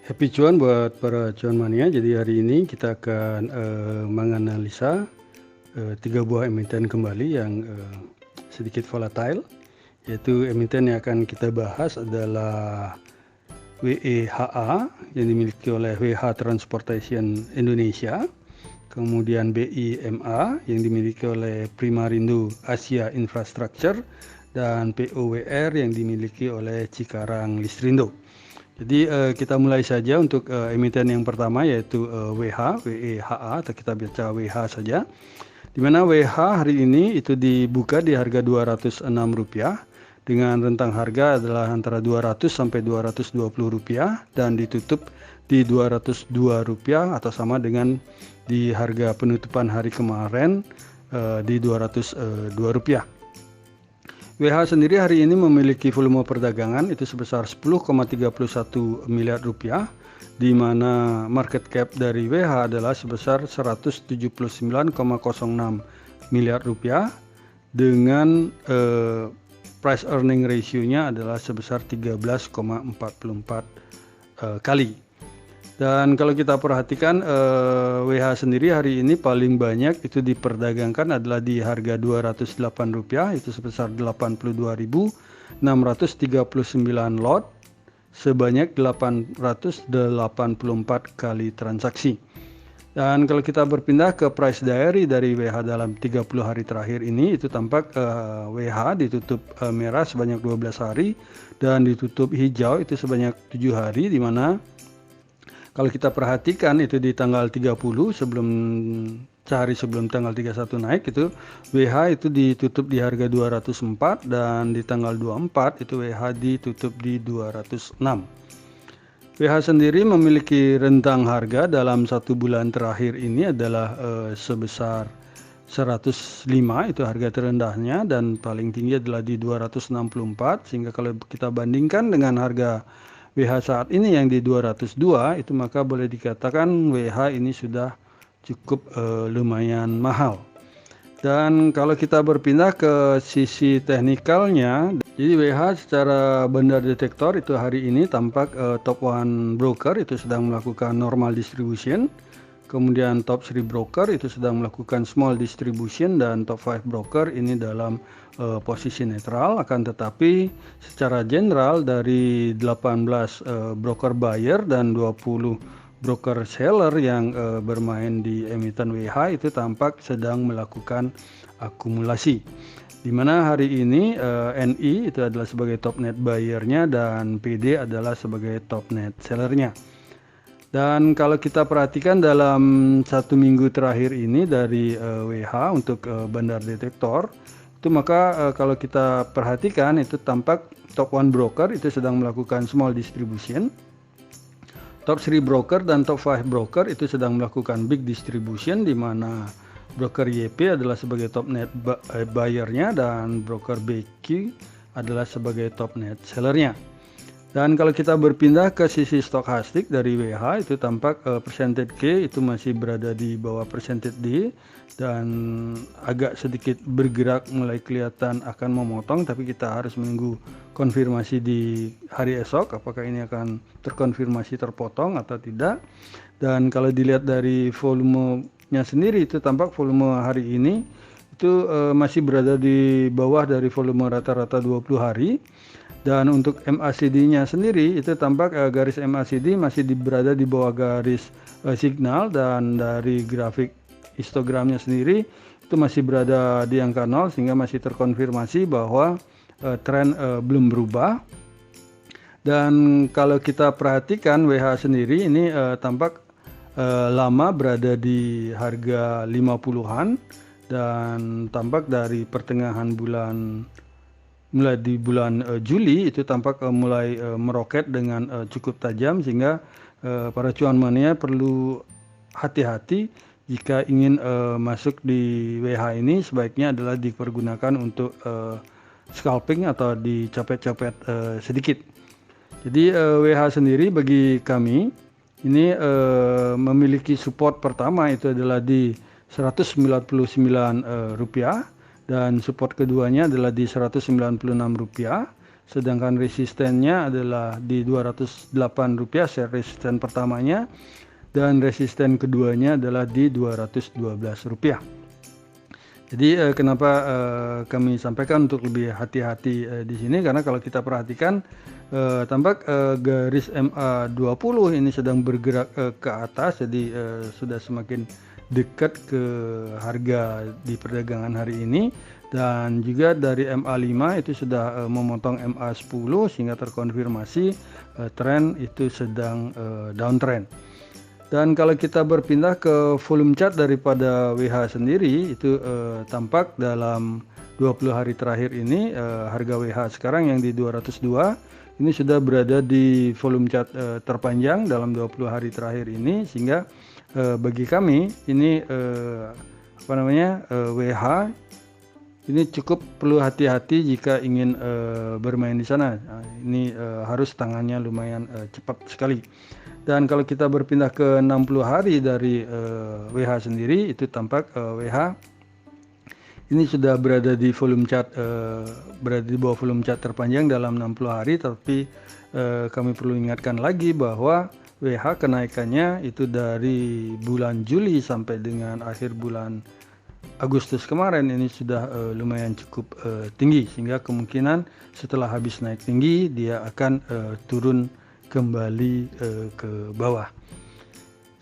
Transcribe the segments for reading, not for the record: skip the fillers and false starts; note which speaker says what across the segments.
Speaker 1: Happy cuan buat para cuan mania. Jadi hari ini kita akan menganalisa 3 buah emiten kembali yang sedikit volatile. Yaitu emiten yang akan kita bahas adalah WEHA yang dimiliki oleh WH Transportation Indonesia. Kemudian BIMA yang dimiliki oleh Primarindo Asia Infrastructure. Dan POWR yang dimiliki oleh Cikarang Listrindo. Jadi kita mulai saja untuk emiten yang pertama, yaitu WEHA, atau kita baca WH saja. Di mana WH hari ini itu dibuka di harga Rp206 dengan rentang harga adalah antara Rp200 sampai Rp220 dan ditutup di Rp202 atau sama dengan di harga penutupan hari kemarin di Rp202. WH sendiri hari ini memiliki volume perdagangan itu sebesar 10,31 miliar rupiah, di mana market cap dari WH adalah sebesar 179,06 miliar rupiah dengan price earning ratio-nya adalah sebesar 13,44 kali. Dan kalau kita perhatikan WH sendiri hari ini paling banyak itu diperdagangkan adalah di harga Rp208, itu sebesar 82.639 lot sebanyak 884 kali transaksi. Dan kalau kita berpindah ke price diary dari WH dalam 30 hari terakhir ini, itu tampak WH ditutup merah sebanyak 12 hari dan ditutup hijau itu sebanyak 7 hari, di mana kalau kita perhatikan itu di tanggal 30 sehari sebelum tanggal 31 naik itu WH itu ditutup di harga 204 dan di tanggal 24 itu WH ditutup di 206. WH sendiri memiliki rentang harga dalam 1 bulan terakhir ini adalah sebesar 105, itu harga terendahnya, dan paling tinggi adalah di 264, sehingga kalau kita bandingkan dengan harga WH saat ini yang di 202, itu maka boleh dikatakan WH ini sudah cukup lumayan mahal. Dan kalau kita berpindah ke sisi teknikalnya, jadi WH secara bandar detektor itu hari ini tampak top 1 broker itu sedang melakukan normal distribution, kemudian top 3 broker itu sedang melakukan small distribution, dan top 5 broker ini dalam posisi netral. Akan tetapi secara general dari 18 broker buyer dan 20 broker seller yang bermain di emiten WH itu tampak sedang melakukan akumulasi, di mana hari ini NI itu adalah sebagai top net buyernya dan PD adalah sebagai top net sellernya. Dan kalau kita perhatikan dalam 1 minggu terakhir ini dari WH untuk bandar detektor itu, maka kalau kita perhatikan itu tampak top 1 broker itu sedang melakukan small distribution, top 3 broker dan top 5 broker itu sedang melakukan big distribution, di mana broker YP adalah sebagai top net buyernya dan broker BQ adalah sebagai top net sellernya. Dan kalau kita berpindah ke sisi stokastik dari WH itu tampak percentage K itu masih berada di bawah percentage D dan agak sedikit bergerak mulai kelihatan akan memotong, tapi kita harus menunggu konfirmasi di hari esok apakah ini akan terkonfirmasi terpotong atau tidak. Dan kalau dilihat dari volumenya sendiri itu tampak volume hari ini itu masih berada di bawah dari volume rata-rata 20 hari. Dan untuk MACD-nya sendiri itu tampak garis MACD masih berada di bawah garis signal, dan dari grafik histogramnya sendiri itu masih berada di angka 0, sehingga masih terkonfirmasi bahwa tren belum berubah. Dan kalau kita perhatikan WH sendiri ini tampak lama berada di harga 50-an, dan tampak dari pertengahan bulan mulai di bulan Juli itu tampak mulai meroket dengan cukup tajam, sehingga para cuan mania perlu hati-hati jika ingin masuk di WH ini. Sebaiknya adalah dipergunakan untuk scalping atau dicopet-copet sedikit. Jadi WH sendiri bagi kami ini memiliki support pertama itu adalah di Rp199, dan support keduanya adalah di Rp196, sedangkan resistennya adalah di Rp208 share resisten pertamanya, dan resisten keduanya adalah di Rp212. Jadi kenapa kami sampaikan untuk lebih hati-hati di sini, karena kalau kita perhatikan tampak garis MA20 ini sedang bergerak ke atas, jadi sudah semakin dekat ke harga di perdagangan hari ini, dan juga dari MA5 itu sudah memotong MA10 sehingga terkonfirmasi tren itu sedang downtrend. Dan kalau kita berpindah ke volume chart daripada WH sendiri, itu tampak dalam 20 hari terakhir ini harga WH sekarang yang di 202 ini sudah berada di volume chart terpanjang dalam 20 hari terakhir ini, sehingga bagi kami ini WH ini cukup perlu hati-hati jika ingin bermain di sana. Nah, ini harus tangannya lumayan cepat sekali. Dan kalau kita berpindah ke 60 hari dari WH sendiri, itu tampak WH ini sudah berada di volume chart, berada di bawah volume chart terpanjang dalam 60 hari. Tapi kami perlu ingatkan lagi bahwa WH kenaikannya itu dari bulan Juli sampai dengan akhir bulan Agustus kemarin ini sudah lumayan cukup tinggi, sehingga kemungkinan setelah habis naik tinggi dia akan turun kembali ke bawah.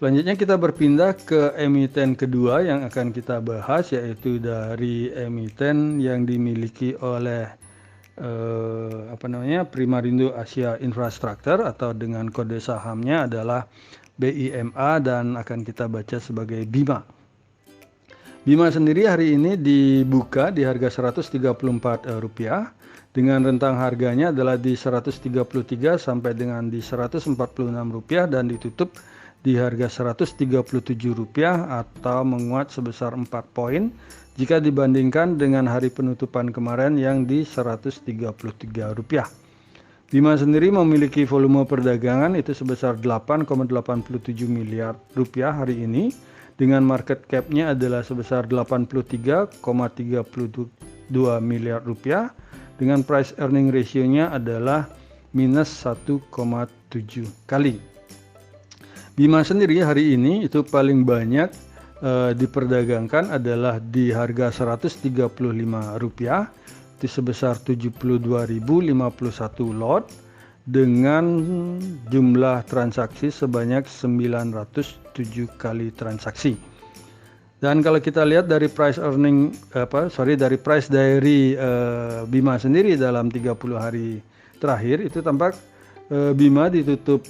Speaker 1: Selanjutnya kita berpindah ke emiten kedua yang akan kita bahas, yaitu dari emiten yang dimiliki oleh Primarindo Asia Infrastructure, atau dengan kode sahamnya adalah BIMA, dan akan kita baca sebagai BIMA. BIMA sendiri hari ini dibuka di harga Rp134 dengan rentang harganya adalah di 133 sampai dengan di Rp146, dan ditutup di harga Rp137 atau menguat sebesar 4 poin jika dibandingkan dengan hari penutupan kemarin yang di Rp133. BIMA sendiri memiliki volume perdagangan itu sebesar Rp8,87 miliar hari ini, dengan market cap-nya adalah sebesar Rp83,32 miliar, dengan price earning ratio-nya adalah minus 1,7 kali. BIMA sendiri hari ini itu paling banyak diperdagangkan adalah di harga Rp135, itu sebesar 72.051 lot, dengan jumlah transaksi sebanyak 907 kali transaksi. Dan kalau kita lihat dari price dari BIMA sendiri dalam 30 hari terakhir, itu tampak BIMA ditutup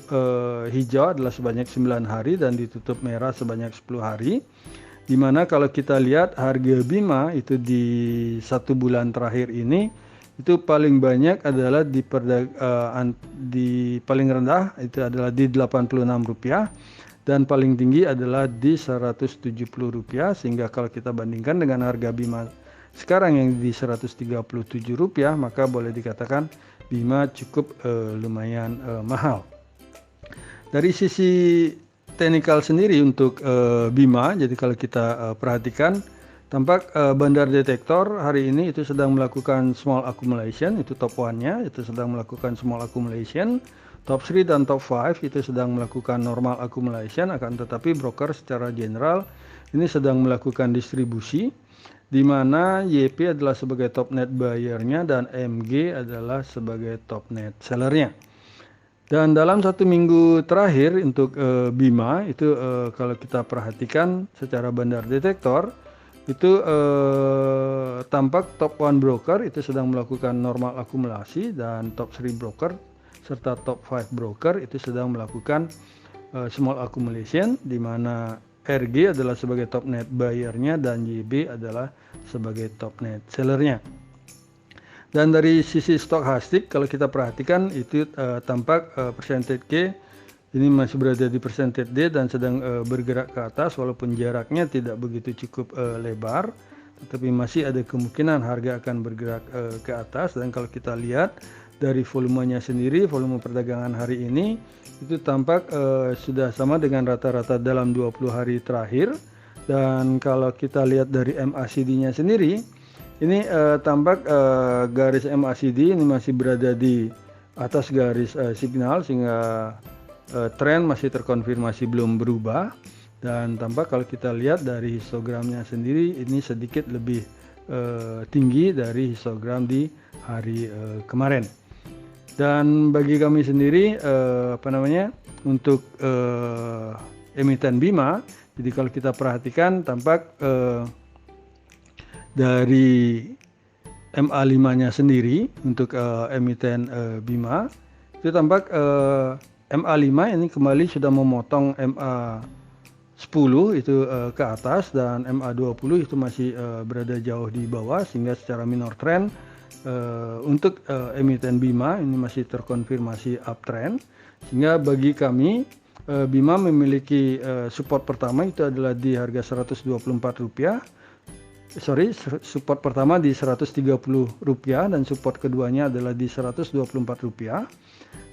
Speaker 1: hijau adalah sebanyak 9 hari dan ditutup merah sebanyak 10 hari. Di mana kalau kita lihat harga BIMA itu di 1 bulan terakhir ini itu paling banyak adalah di paling rendah itu adalah di Rp86, dan paling tinggi adalah di Rp170, sehingga kalau kita bandingkan dengan harga BIMA sekarang yang di Rp137, maka boleh dikatakan BIMA cukup lumayan mahal. Dari sisi teknikal sendiri untuk BIMA, jadi kalau kita perhatikan tampak bandar detektor hari ini itu sedang melakukan small accumulation, itu top 1-nya itu sedang melakukan small accumulation. Top 3 dan top 5 itu sedang melakukan normal accumulation, akan tetapi broker secara general ini sedang melakukan distribusi, di mana YP adalah sebagai top net buyer-nya dan MG adalah sebagai top net seller-nya. Dan dalam 1 minggu terakhir untuk BIMA itu kalau kita perhatikan secara bandar detektor itu tampak top 1 broker itu sedang melakukan normal akumulasi, dan top 3 broker serta top 5 broker itu sedang melakukan small accumulation, di mana RG adalah sebagai top net buyer-nya dan YB adalah sebagai top net seller-nya. Dan dari sisi stokastik kalau kita perhatikan itu tampak percentage K ini masih berada di percentage D dan sedang bergerak ke atas, walaupun jaraknya tidak begitu cukup lebar, tetapi masih ada kemungkinan harga akan bergerak ke atas. Dan kalau kita lihat dari volumenya sendiri, volume perdagangan hari ini itu tampak sudah sama dengan rata-rata dalam 20 hari terakhir. Dan kalau kita lihat dari MACD-nya sendiri, Ini tampak garis MACD ini masih berada di atas garis signal, sehingga tren masih terkonfirmasi belum berubah. Dan tampak kalau kita lihat dari histogramnya sendiri ini sedikit lebih tinggi dari histogram di hari kemarin. Dan bagi kami sendiri untuk emiten BIMA, jadi kalau kita perhatikan tampak dari MA5-nya sendiri untuk emiten BIMA itu tampak MA5 ini kembali sudah memotong MA10 itu ke atas, dan MA20 itu masih berada jauh di bawah, sehingga secara minor trend untuk emiten BIMA ini masih terkonfirmasi uptrend. Sehingga bagi kami BIMA memiliki support pertama itu adalah di harga Rp124, support pertama di Rp130 dan support keduanya adalah di Rp124,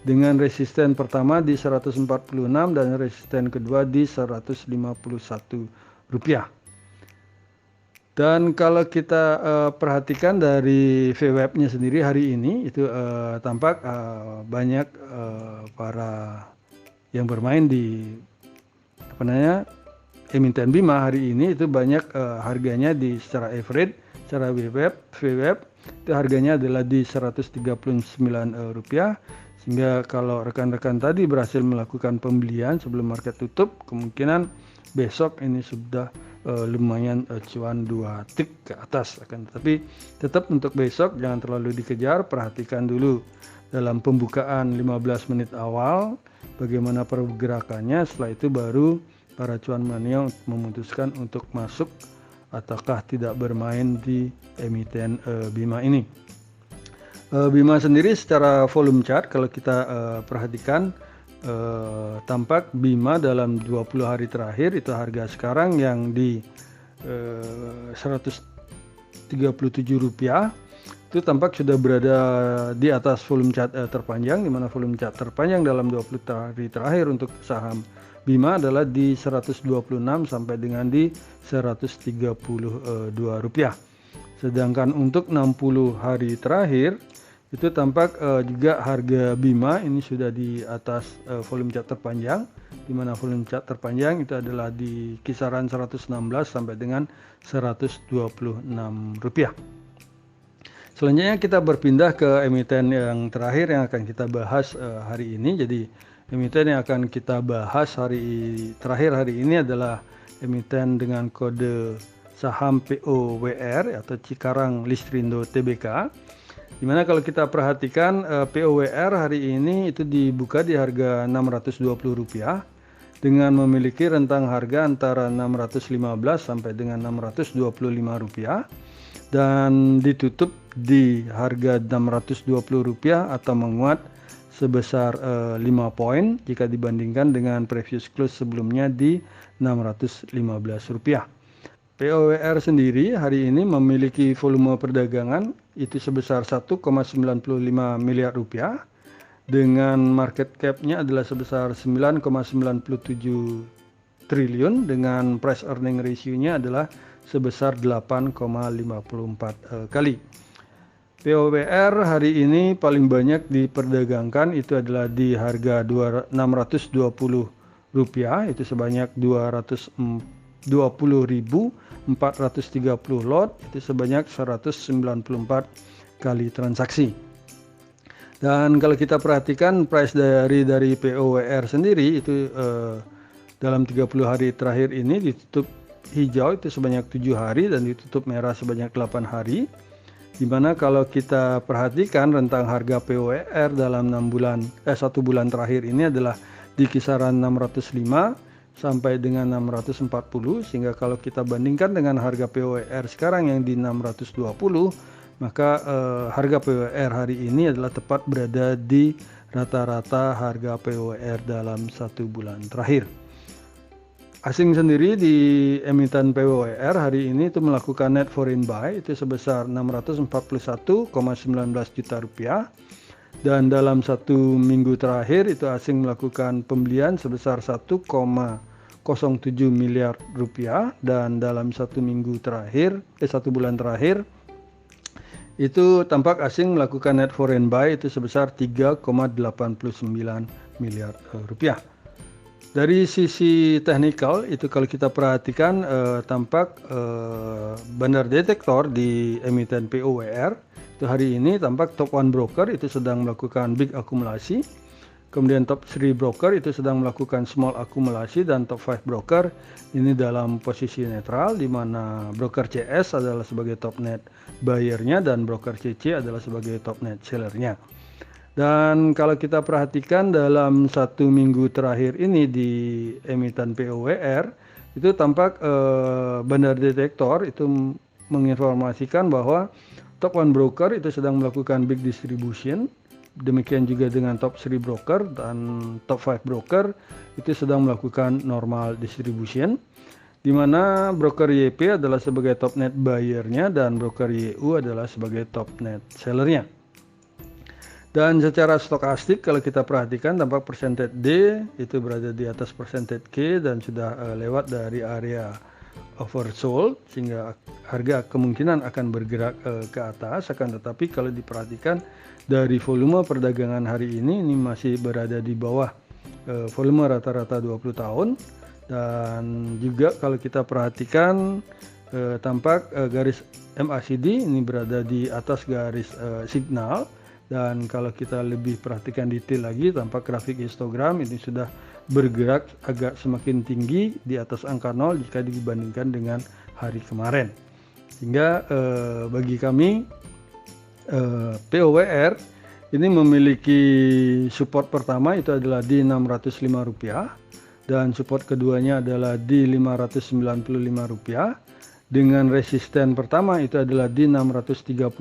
Speaker 1: dengan resisten pertama di Rp146 dan resisten kedua di Rp151. Dan kalau kita perhatikan dari VWAP-nya sendiri hari ini itu tampak banyak para yang bermain di emiten BIMA hari ini itu banyak harganya di secara average, secara VWAP itu harganya adalah di Rp139, sehingga kalau rekan-rekan tadi berhasil melakukan pembelian sebelum market tutup, kemungkinan besok ini sudah lumayan cuan 2 tik ke atas. Tapi tetap untuk besok jangan terlalu dikejar, perhatikan dulu dalam pembukaan 15 menit awal bagaimana pergerakannya, setelah itu baru para cuan mania memutuskan untuk masuk ataukah tidak bermain di emiten BIMA ini. BIMA sendiri secara volume chart kalau kita perhatikan tampak BIMA dalam 20 hari terakhir itu harga sekarang yang di Rp137 itu tampak sudah berada di atas volume chart terpanjang, di mana volume chart terpanjang dalam 20 hari terakhir untuk saham BIMA adalah di Rp126 sampai dengan di Rp132. Sedangkan untuk 60 hari terakhir itu tampak juga harga BIMA ini sudah di atas volume chart terpanjang, di mana volume chart terpanjang itu adalah di kisaran Rp116 sampai dengan Rp126. Selanjutnya kita berpindah ke emiten yang terakhir yang akan kita bahas hari ini. Jadi emiten yang akan kita bahas terakhir hari ini adalah emiten dengan kode saham POWR atau Cikarang Listrindo Tbk. Dimana kalau kita perhatikan POWR hari ini itu dibuka di harga Rp620 dengan memiliki rentang harga antara Rp615 sampai dengan Rp625 dan ditutup di harga Rp620 atau menguat sebesar 5 poin jika dibandingkan dengan previous close sebelumnya di Rp615. POWR sendiri hari ini memiliki volume perdagangan itu sebesar Rp1,95 miliar dengan market cap-nya adalah sebesar 9,97 triliun dengan price earning ratio-nya adalah sebesar 8,54 kali. POWR hari ini paling banyak diperdagangkan itu adalah di harga Rp620 itu sebanyak 20.430 lot itu sebanyak 194 kali transaksi. Dan kalau kita perhatikan price dari POWR sendiri itu dalam 30 hari terakhir ini ditutup hijau itu sebanyak 7 hari dan ditutup merah sebanyak 8 hari. Dimana kalau kita perhatikan rentang harga POWR dalam 1 bulan terakhir ini adalah di kisaran 605 sampai dengan 640, sehingga kalau kita bandingkan dengan harga POWR sekarang yang di 620, maka harga POWR hari ini adalah tepat berada di rata-rata harga POWR dalam 1 bulan terakhir. Asing sendiri di emiten POWR hari ini itu melakukan net foreign buy itu sebesar Rp641,19 juta dan dalam 1 minggu terakhir itu asing melakukan pembelian sebesar Rp1,07 miliar dan dalam 1 bulan terakhir itu tampak asing melakukan net foreign buy itu sebesar 3,89 miliar rupiah. Dari sisi teknikal itu kalau kita perhatikan tampak bandar detektor di emiten POWR itu hari ini tampak top 1 broker itu sedang melakukan big akumulasi, kemudian top 3 broker itu sedang melakukan small akumulasi, dan top 5 broker ini dalam posisi netral, di mana broker CS adalah sebagai top net buyernya dan broker CC adalah sebagai top net sellernya. Dan kalau kita perhatikan dalam 1 minggu terakhir ini di emiten POWR itu tampak bandar detektor itu menginformasikan bahwa top 1 broker itu sedang melakukan big distribution, demikian juga dengan top 3 broker, dan top 5 broker itu sedang melakukan normal distribution, di mana broker YP adalah sebagai top net buyernya dan broker YU adalah sebagai top net sellernya. Dan secara stokastik kalau kita perhatikan tampak percentage D itu berada di atas percentage K dan sudah lewat dari area oversold, sehingga harga kemungkinan akan bergerak ke atas. Akan tetapi kalau diperhatikan dari volume perdagangan hari ini masih berada di bawah volume rata-rata 20 tahun. Dan juga kalau kita perhatikan tampak garis MACD ini berada di atas garis signal. Dan kalau kita lebih perhatikan detail lagi, tampak grafik histogram ini sudah bergerak agak semakin tinggi di atas angka 0 jika dibandingkan dengan hari kemarin. Sehingga bagi kami POWR ini memiliki support pertama itu adalah di Rp605 dan support keduanya adalah di Rp595. Dengan resisten pertama itu adalah di 635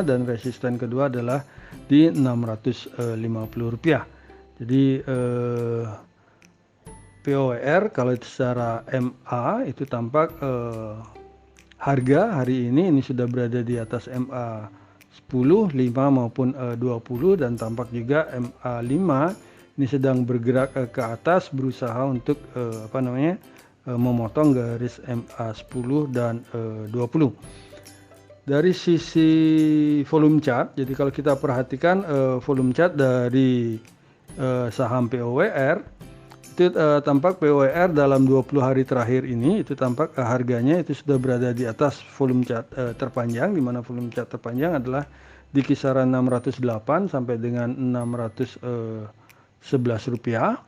Speaker 1: dan resisten kedua adalah di Rp650. Jadi POWR kalau secara MA itu tampak harga hari ini sudah berada di atas MA 10, 5 maupun 20, dan tampak juga MA 5 ini sedang bergerak ke atas berusaha untuk memotong garis MA 10 dan 20. Dari sisi volume chart, jadi kalau kita perhatikan volume chart dari saham POWR itu tampak POWR dalam 20 hari terakhir ini itu tampak harganya itu sudah berada di atas volume chart terpanjang, di mana volume chart terpanjang adalah di kisaran 608 sampai dengan 611 rupiah.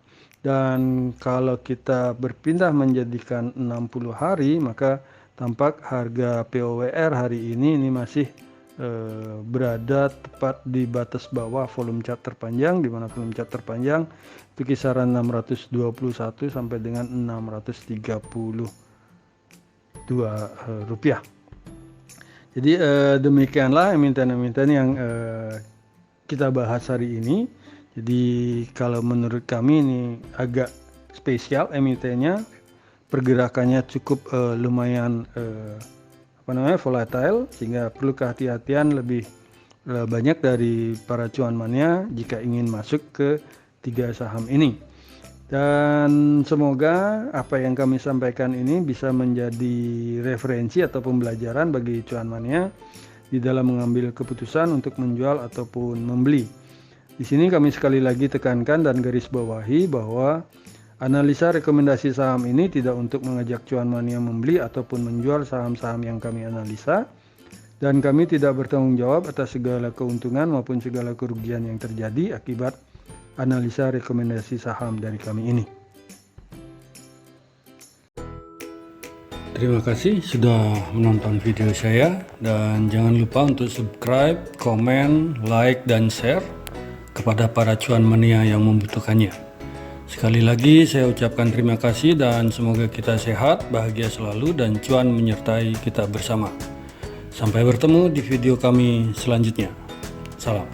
Speaker 1: Dan kalau kita berpindah menjadikan 60 hari, maka tampak harga POWR hari ini masih berada tepat di batas bawah volume chart terpanjang, di mana volume chart terpanjang itu kisaran 621 sampai dengan 632 rupiah. Jadi demikianlah emiten-emiten yang kita bahas hari ini. Jadi kalau menurut kami ini agak spesial emitennya, pergerakannya cukup lumayan volatile, sehingga perlu kehati-hatian lebih banyak dari para cuan mania jika ingin masuk ke 3 saham ini. Dan semoga apa yang kami sampaikan ini bisa menjadi referensi atau pembelajaran bagi cuan mania di dalam mengambil keputusan untuk menjual ataupun membeli. Di sini kami sekali lagi tekankan dan garis bawahi bahwa analisa rekomendasi saham ini tidak untuk mengajak cuan mania membeli ataupun menjual saham-saham yang kami analisa, dan kami tidak bertanggung jawab atas segala keuntungan maupun segala kerugian yang terjadi akibat analisa rekomendasi saham dari kami ini. Terima kasih sudah menonton video saya, dan jangan lupa untuk subscribe, komen, like, dan share kepada para cuan mania yang membutuhkannya. Sekali lagi saya ucapkan terima kasih dan semoga kita sehat, bahagia selalu, dan cuan menyertai kita bersama. Sampai bertemu di video kami selanjutnya. Salam.